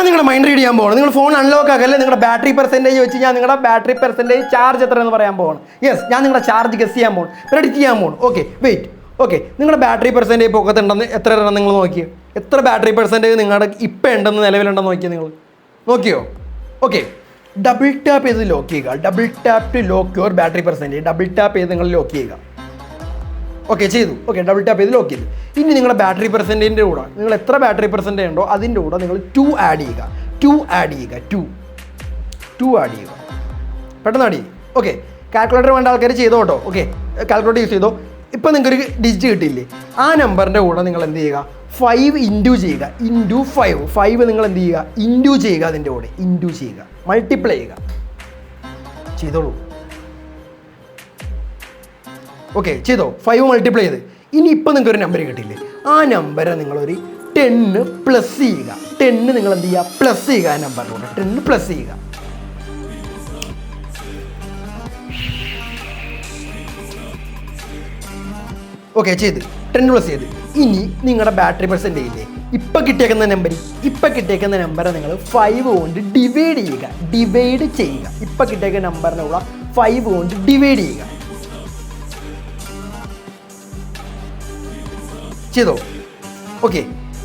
ഞാൻ നിങ്ങളുടെ mind read ചെയ്യാൻ പോകണം. നിങ്ങൾ ഫോൺ അൺലോക്ക് ആക്കല്ലേ, നിങ്ങളുടെ ബാറ്ററി പെർസെൻറ്റേജ് വെച്ച് ഞാൻ നിങ്ങളുടെ ബാറ്ററി പെർസെൻറ്റേജ് ചാർജ് എത്ര എന്ന് പറയാൻ പോകണം. യെസ്, ഞാൻ നിങ്ങളുടെ ചാർജ് ഗസ് ചെയ്യാൻ പോകണം, പ്രെഡിക്റ്റ് ചെയ്യാൻ പോകണം. Okay wait. ഓക്കെ, നിങ്ങളുടെ ബാറ്ററി പെർസെൻറ്റേജ് പൊക്കത്തുണ്ടെന്ന് എത്ര എണ്ണം നിങ്ങൾ നോക്കിയോ? എത്ര ബാറ്ററി പെർസെൻറ്റേജ് നിങ്ങളുടെ ഇപ്പം ഉണ്ടെന്ന് നിലവിലുണ്ടെന്ന് നോക്കിയോ? നിങ്ങൾ നോക്കിയോ? ഓക്കെ, ഡബിൾ ടാപ്പ് ചെയ്ത് ലോക്ക് ചെയ്യുക. Double tap to lock your battery percentage. Double tap ചെയ്ത് നിങ്ങൾ ലോക്ക് ചെയ്യുക. ഓക്കെ ചെയ്തു. ഓക്കെ, ഡബിൾ ടാപ്പ് ചെയ്ത് ലോക്ക് ചെയ്തു. ഇനി നിങ്ങളുടെ ബാറ്ററി പെർസെൻറ്റേജിൻ്റെ കൂടെ നിങ്ങൾ എത്ര ബാറ്ററി പെർസെൻറ്റേജ് ഉണ്ടോ അതിൻ്റെ കൂടെ നിങ്ങൾ 2 ആഡ് ചെയ്യുക. 2 ആഡ് ചെയ്യുക. 2 ആഡ് ചെയ്യുക. പെട്ടെന്ന് ആഡ് ചെയ്യും. ഓക്കെ, കാൽക്കുലേറ്റർ വേണ്ട ആൾക്കാർ ചെയ്തോ കേട്ടോ. ഓക്കെ, കാൽക്കുലേറ്റർ യൂസ് ചെയ്തോ. ഇപ്പോൾ നിങ്ങൾക്കൊരു ഡിജിറ്റ് കിട്ടിയില്ലേ, ആ നമ്പറിൻ്റെ കൂടെ നിങ്ങൾ എന്ത് ചെയ്യുക? 5 ഇൻറ്റു ചെയ്യുക. ഇൻറ്റു 5 നിങ്ങൾ എന്ത് ചെയ്യുക? ഇൻറ്റു ചെയ്യുക. അതിൻ്റെ കൂടെ ഇൻറ്റു ചെയ്യുക, മൾട്ടിപ്ലൈ ചെയ്യുക. ചെയ്തോളൂ. ഓക്കെ ചെയ്തോ? 5 മൾട്ടിപ്ലൈ ചെയ്ത്. ഇനി ഇപ്പോൾ നിങ്ങൾക്കൊരു നമ്പർ കിട്ടിയില്ലേ, ആ നമ്പറെ നിങ്ങളൊരു 10 പ്ലസ് ചെയ്യുക. 10 നിങ്ങൾ എന്ത് ചെയ്യുക? പ്ലസ് ചെയ്യുക. ആ നമ്പറിൻ്റെ കൂടെ 10 പ്ലസ് ചെയ്യുക. ഓക്കെ ചെയ്ത് 10 പ്ലസ് ചെയ്ത്. ഇനി നിങ്ങളുടെ ബാറ്ററി പെർസെൻറ്റേജ് ഇല്ലേ, ഇപ്പം കിട്ടിയേക്കുന്ന നമ്പറെ നിങ്ങൾ 5 കൊണ്ട് ഡിവൈഡ് ചെയ്യുക. ഡിവൈഡ് ചെയ്യുക. ഇപ്പം കിട്ടിയേക്കുന്ന നമ്പറിൻ്റെ കൂടെ 5 കൊണ്ട് ഡിവൈഡ് ചെയ്യുക. ചെയ്തോ? ഓക്കെ,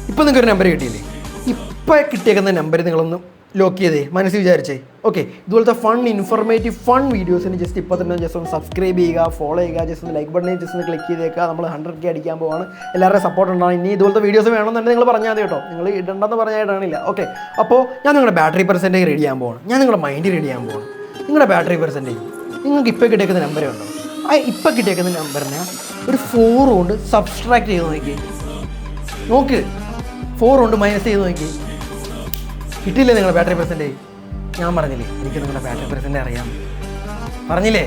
ഇപ്പോൾ നിങ്ങൾക്കൊരു നമ്പർ കിട്ടിയില്ലേ, ഇപ്പം കിട്ടിയേക്കുന്ന നമ്പർ നിങ്ങളൊന്ന് ലോക്ക് ചെയ്തേ, മനസ്സിൽ വിചാരിച്ചേ. ഓക്കെ, ഇതുപോലത്തെ ഇൻഫോർമേറ്റീവ് വീഡിയോസിന് ജസ്റ്റ് ഇപ്പോൾ തന്നെ ജസ്റ്റ് ഒന്ന് സബ്സ്ക്രൈബ് ചെയ്യുക, ഫോളോ ചെയ്യുക, ജസ്റ്റ് ഒന്ന് ലൈക്ക് ബട്ടണിൽ ജസ്റ്റ് ഒന്ന് ക്ലിക്ക് ചെയ്തേക്കുക. നമ്മൾ 100K അടിക്കാൻ പോവാണ്. എല്ലാവരുടെയും സപ്പോർട്ട് ഉണ്ടാകും. ഇനി ഇതുപോലത്തെ വീഡിയോസ് വേണമെന്നുണ്ടെങ്കിൽ നിങ്ങൾ പറഞ്ഞാൽ മതി കേട്ടോ. നിങ്ങൾ ഇടണ്ടെന്ന് പറഞ്ഞാൽ ഇടാനില്ല. ഓക്കെ, അപ്പോൾ ഞാൻ നിങ്ങളുടെ ബാറ്ററി പെർസെൻറ്റേജ് റെഡി ചെയ്യാൻ പോകണം. ഞാൻ നിങ്ങളുടെ മൈൻഡ് റെഡി ചെയ്യാൻ പോകണം. നിങ്ങളുടെ ബാറ്ററി പെർസെൻറ്റേജ് നിങ്ങൾക്ക് ഇപ്പോൾ കിട്ടിയേക്കുന്ന നമ്പറേ ഉണ്ടോ? ആ ഇപ്പോൾ കിട്ടിയേക്കുന്ന നമ്പറിനെ ഒരു 4 കൊണ്ട് സബ്സ്ട്രാക്ട് ചെയ്ത് നോക്ക്. 4 കൊണ്ട് മൈനസ് ചെയ്ത് നോക്കി. കിട്ടിയില്ലേ നിങ്ങളുടെ ബാറ്ററി പെർസെൻറ്റേജ്? ഞാൻ പറഞ്ഞില്ലേ എനിക്ക് നിങ്ങളുടെ ബാറ്ററി പെർസെൻറ്റേജ് അറിയാം, പറഞ്ഞില്ലേ?